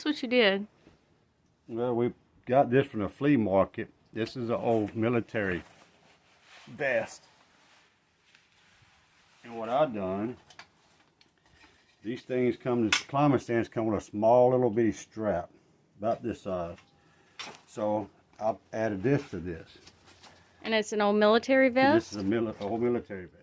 us what you did. Well, we got this from the flea market. This is an old military vest. And what I've done, these things come, the climber stands come with a small little bitty strap, about this size. So I added this to this. And it's an old military vest? This is a old military vest.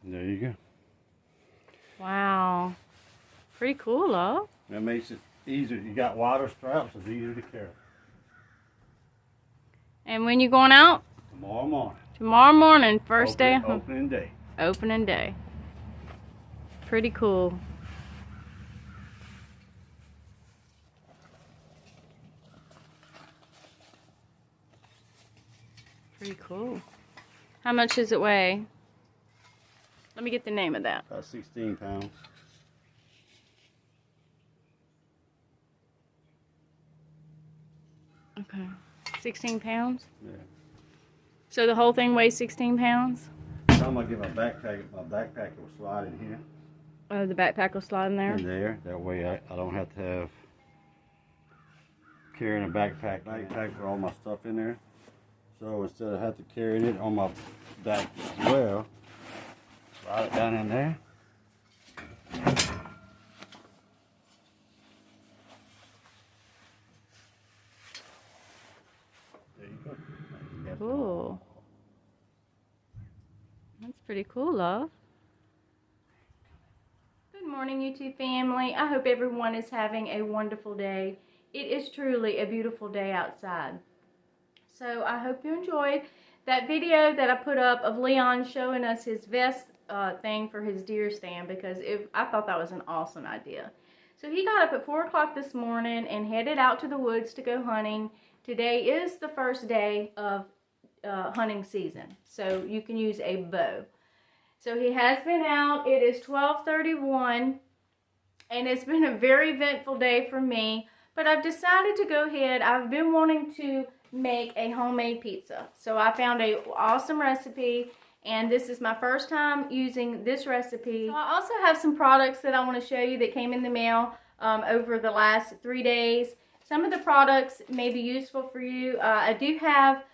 There you go. Wow. Pretty cool, love. That makes it easier. You got wider straps, it's easier to carry. And when you going out? Tomorrow morning. Tomorrow morning, first day. Opening day. Opening day. Pretty cool. Pretty cool. How much does it weigh? Let me get the name of that. About 16 pounds. Okay. 16 pounds? Yeah. So the whole thing weighs 16 pounds? I'm gonna get my backpack will slide in here. Oh, the backpack will slide in there? In there. That way I don't have to have carrying a backpack with all my stuff in there. So instead of having to carry it on my back as well, slide it down in there. There you go. Cool. That's pretty cool, love. Good morning, YouTube family. I hope everyone is having a wonderful day. It is truly a beautiful day outside. So I hope you enjoyed that video that I put up of Leon showing us his vest thing for his deer stand, because I thought that was an awesome idea. So he got up at 4 o'clock this morning and headed out to the woods to go hunting. Today is the first day of hunting season, so you can use a bow. So he has been out. It is 12:31 and it's been a very eventful day for me, but I've decided to go ahead. I've been wanting to make a homemade pizza, so I found a awesome recipe, and this is my first time using this recipe. So I also have some products that I want to show you that came in the mail over the last 3 days. Some of the products may be useful for you. I do have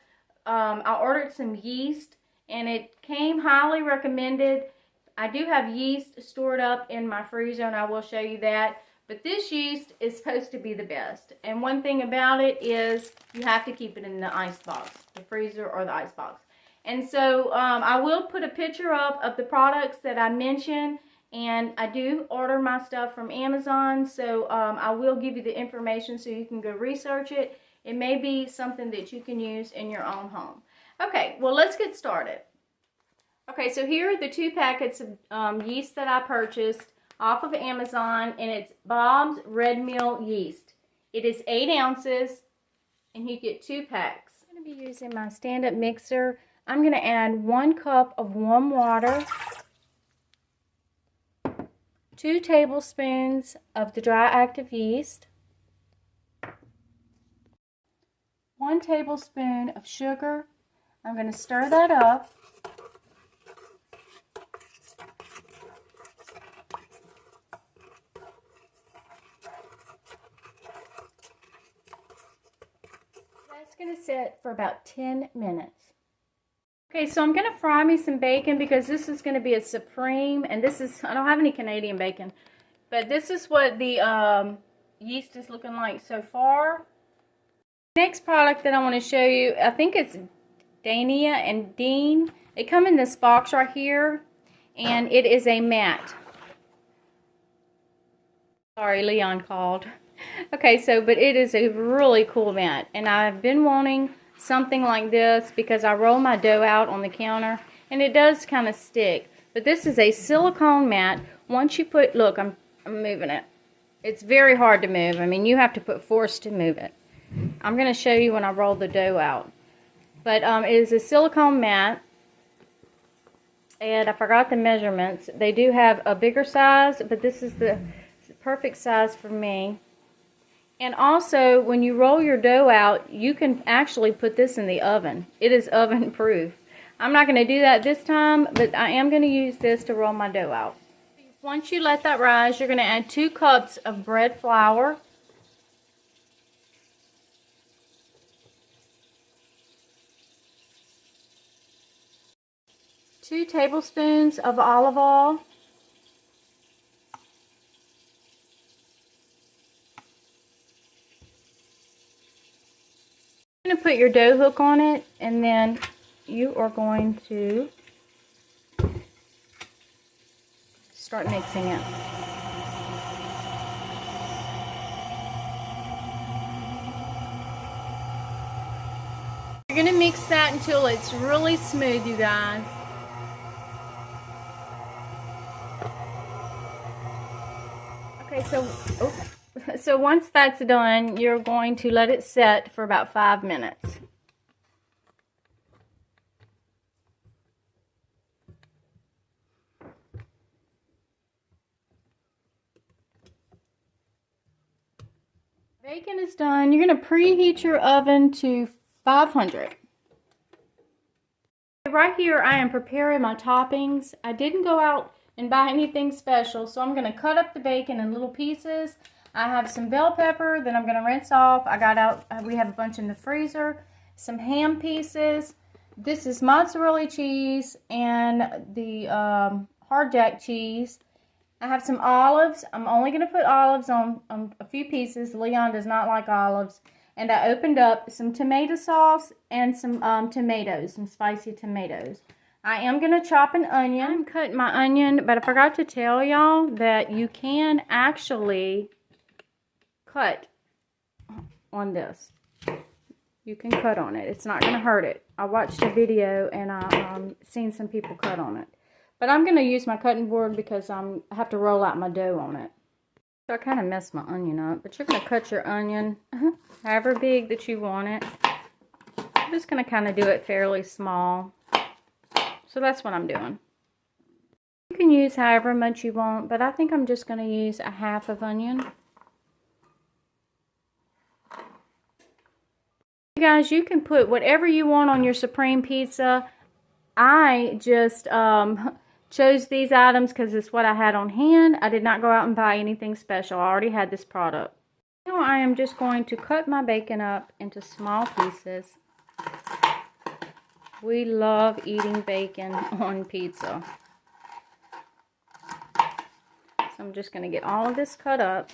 I ordered some yeast, and it came highly recommended. I do have yeast stored up in my freezer, and I will show you that. But this yeast is supposed to be the best. And one thing about it is you have to keep it in the ice box, the freezer or the ice box. And so I will put a picture up of the products that I mentioned. And I do order my stuff from Amazon, so I will give you the information so you can go research it. It may be something that you can use in your own home. Okay, well, let's get started. Okay, so here are the 2 packets of yeast that I purchased off of Amazon, and it's Bob's Red Mill yeast. It is 8 ounces, and you get 2 packs. I'm going to be using my stand-up mixer. I'm going to add 1 cup of warm water, 2 tablespoons of the dry active yeast, 1 tablespoon of sugar. I'm going to stir that up. That's going to sit for about 10 minutes. Okay, so I'm going to fry me some bacon, because this is going to be a supreme, and this is, I don't have any Canadian bacon, but this is what the yeast is looking like so far. Next product that I want to show you, I think it's Dania and Dean. They come in this box right here, and it is a mat. Sorry, Leon called. Okay, so, but it is a really cool mat, and I've been wanting something like this because I roll my dough out on the counter, and it does kind of stick. But this is a silicone mat. Once you put, look, I'm moving it. It's very hard to move. I mean, you have to put force to move it. I'm going to show you when I roll the dough out. But it is a silicone mat, and I forgot the measurements. They do have a bigger size, but this is the perfect size for me. And also, when you roll your dough out, you can actually put this in the oven. It is oven proof. I'm not going to do that this time, but I am going to use this to roll my dough out. Once you let that rise, you're going to add 2 cups of bread flour. Two tablespoons of olive oil. You're going to put your dough hook on it, and then you are going to start mixing it. You're going to mix that until it's really smooth, you guys. Okay, so once that's done, you're going to let it set for about 5 minutes. Bacon is done. You're going to preheat your oven to 500. Right here, I am preparing my toppings. I didn't go out and buy anything special, so I'm going to cut up the bacon in little pieces. I have some bell pepper that I'm going to rinse off. We have a bunch in the freezer. Some ham pieces. This is mozzarella cheese and the hard jack cheese. I have some olives. I'm only going to put olives on a few pieces. Leon does not like olives. And I opened up some tomato sauce and some tomatoes, some spicy tomatoes. I am going to chop an onion. I'm cutting my onion, but I forgot to tell y'all that you can actually cut on this. You can cut on it. It's not going to hurt it. I watched a video and I seen some people cut on it. But I'm going to use my cutting board because I have to roll out my dough on it. So I kind of messed my onion up. But you're going to cut your onion however big that you want it. I'm just going to kind of do it fairly small. So that's what I'm doing. You can use however much you want, but I think I'm just going to use a half of onion. You guys, you can put whatever you want on your supreme pizza. I just chose these items because it's what I had on hand. I did not go out and buy anything special. I already had this product. Now I am just going to cut my bacon up into small pieces. We love eating bacon on pizza. So I'm just going to get all of this cut up.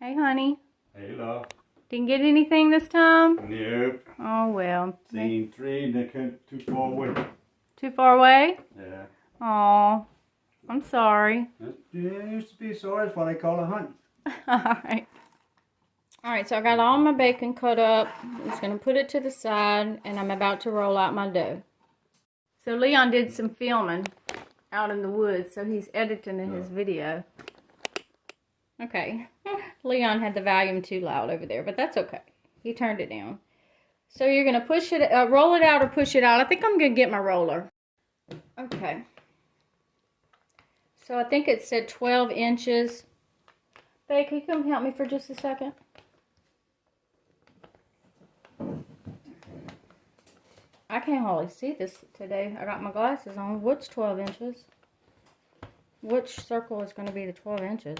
Hey, honey. Hey, love. Didn't get anything this time? Nope. Oh, well. Seen 3 and they came too far away. Too far away? Yeah. Oh, I'm sorry. You used to be sorry. That's why they call it hunting. Alright. Alright, so I got all my bacon cut up. I'm just going to put it to the side, and I'm about to roll out my dough. So Leon did some filming out in the woods, so he's editing in his video. Okay. Leon had the volume too loud over there, but that's okay. He turned it down. So you're going to push it, roll it out or push it out. I think I'm going to get my roller. Okay. So I think it said 12 inches. Babe, can you come help me for just a second? I can't hardly see this today. I got my glasses on. What's 12 inches? Which circle is going to be the 12 inches?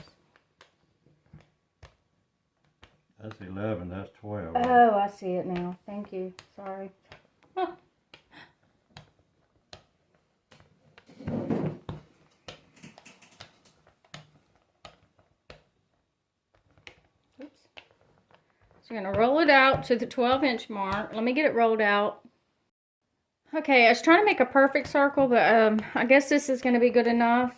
That's 11. That's 12. Oh, I see it now. Thank you. Sorry. Huh. Oops. So you're going to roll it out to the 12-inch mark. Let me get it rolled out. Okay, I was trying to make a perfect circle, but I guess this is going to be good enough.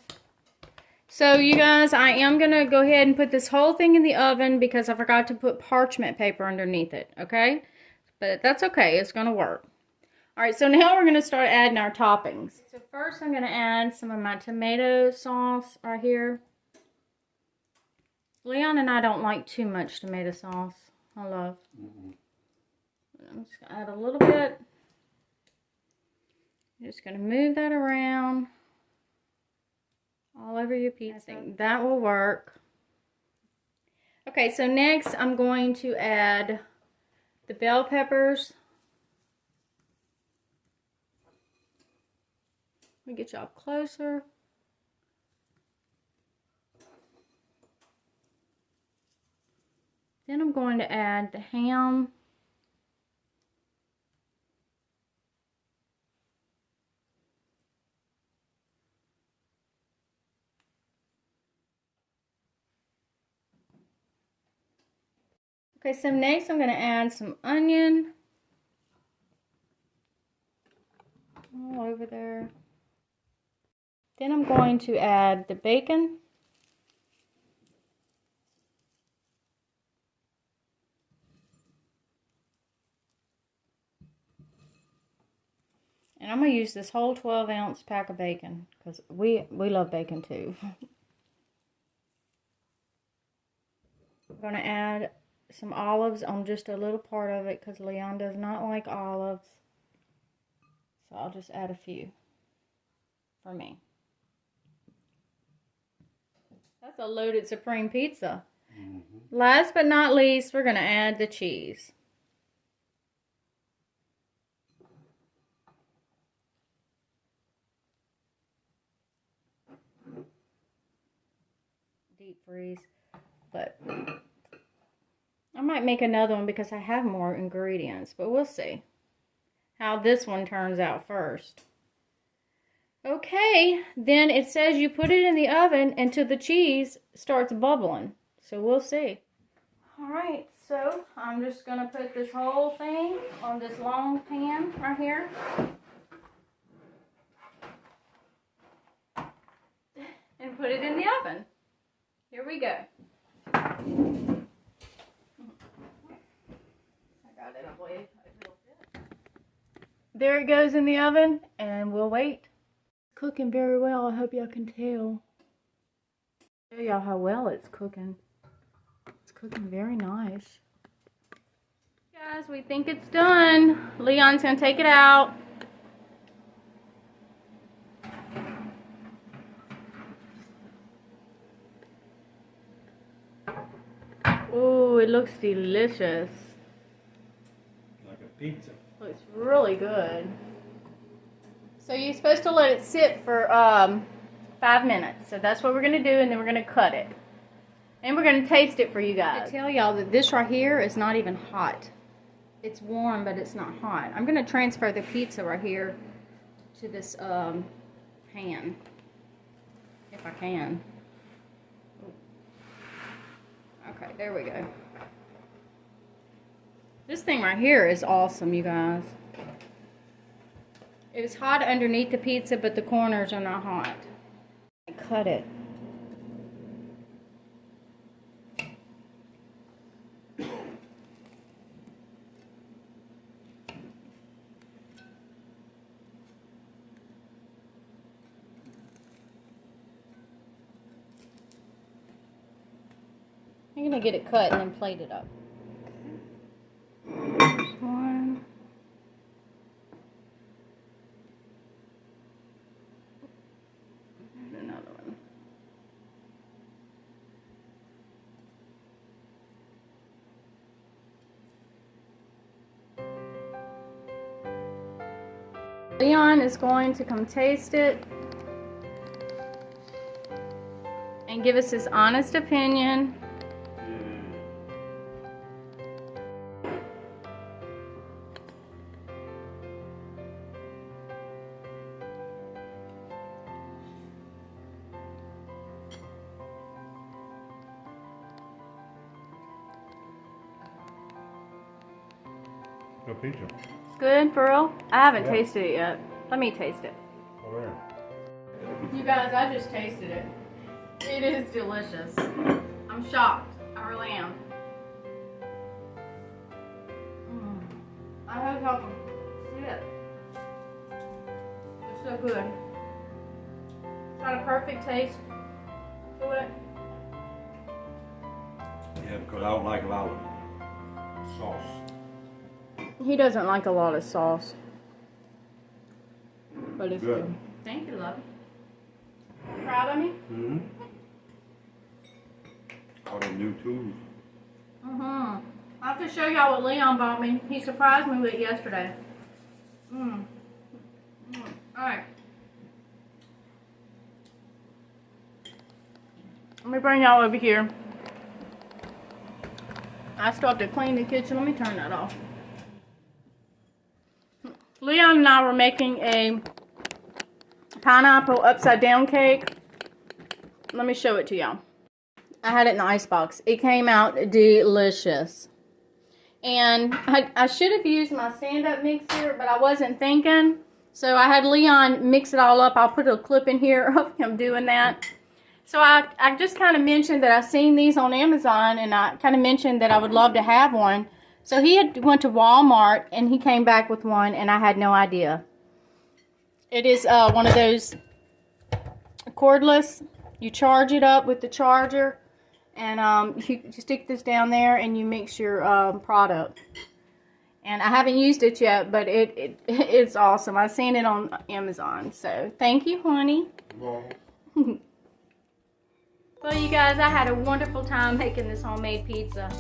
So you guys, I am going to go ahead and put this whole thing in the oven because I forgot to put parchment paper underneath it, okay? But that's okay, it's going to work. Alright, so now we're going to start adding our toppings. So first I'm going to add some of my tomato sauce right here. Leon and I don't like too much tomato sauce. I love. I'm just going to add a little bit. I'm just going to move that around all over your pizza. That will work. Okay, so next I'm going to add the bell peppers. Let me get y'all closer. Then I'm going to add the ham. Okay, so next I'm going to add some onion. All over there. Then I'm going to add the bacon. And I'm going to use this whole 12-ounce pack of bacon because we love bacon too. I'm going to add some olives on just a little part of it because Leon does not like olives. So I'll just add a few for me. That's a loaded supreme pizza. Mm-hmm. Last but not least, we're going to add the cheese. Deep freeze, but I might make another one because I have more ingredients, but we'll see how this one turns out first. Okay, then it says you put it in the oven until the cheese starts bubbling, so we'll see. Alright, so I'm just going to put this whole thing on this long pan right here. And put it in the oven. Here we go. I got it, I believe. There it goes in the oven, and we'll wait. Cooking very well, I hope y'all can tell. Show y'all how well it's cooking. It's cooking very nice. Guys, we think it's done. Leon's gonna take it out. Ooh, it looks delicious. Like a pizza. Looks really good. So you're supposed to let it sit for 5 minutes. So that's what we're going to do, and then we're going to cut it. And we're going to taste it for you guys. I tell y'all that this right here is not even hot. It's warm, but it's not hot. I'm going to transfer the pizza right here to this pan. If I can. Okay, there we go. This thing right here is awesome, you guys. It's hot underneath the pizza, but the corners are not hot. I cut it. I'm gonna get it cut and then plate it up. One. And another one. Leon is going to come taste it and give us his honest opinion. Good pizza. It's good, for real? I haven't tasted it yet. Let me taste it. Over there. You guys, I just tasted it. It is delicious. I'm shocked. I really am. I hope y'all can see it. It's so good. It's got a perfect taste to it. Yeah, because I don't like a lot of sauce. He doesn't like a lot of sauce. But it's Good. good. Thank you, love. Proud of me? Mm-hmm. All the new tools. I have to show y'all what Leon bought me. He surprised me with it yesterday. Alright. Let me bring y'all over here. I still have to clean the kitchen. Let me turn that off. Leon and I were making a pineapple upside down cake. Let me show it to y'all. I had it in the icebox. It came out delicious. And I should have used my stand-up mixer, but I wasn't thinking. So I had Leon mix it all up. I'll put a clip in here of him doing that. So I just kind of mentioned that I've seen these on Amazon, and I kind of mentioned that I would love to have one. So he had went to Walmart, and he came back with one, and I had no idea. It is one of those cordless. You charge it up with the charger, and you stick this down there, and you mix your product. And I haven't used it yet, but it's awesome. I've seen it on Amazon. So thank you, honey. Well, you guys, I had a wonderful time making this homemade pizza.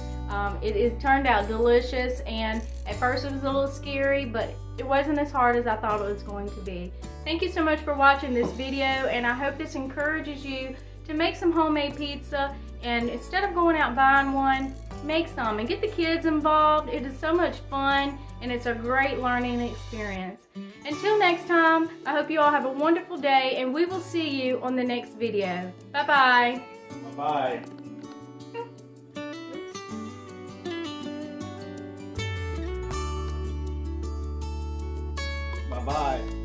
It turned out delicious, and at first it was a little scary, but it wasn't as hard as I thought it was going to be. Thank you so much for watching this video, and I hope this encourages you to make some homemade pizza, and instead of going out buying one, make some and get the kids involved. It is so much fun, and it's a great learning experience. Until next time, I hope you all have a wonderful day, and we will see you on the next video. Bye-bye. Bye. Bye-bye.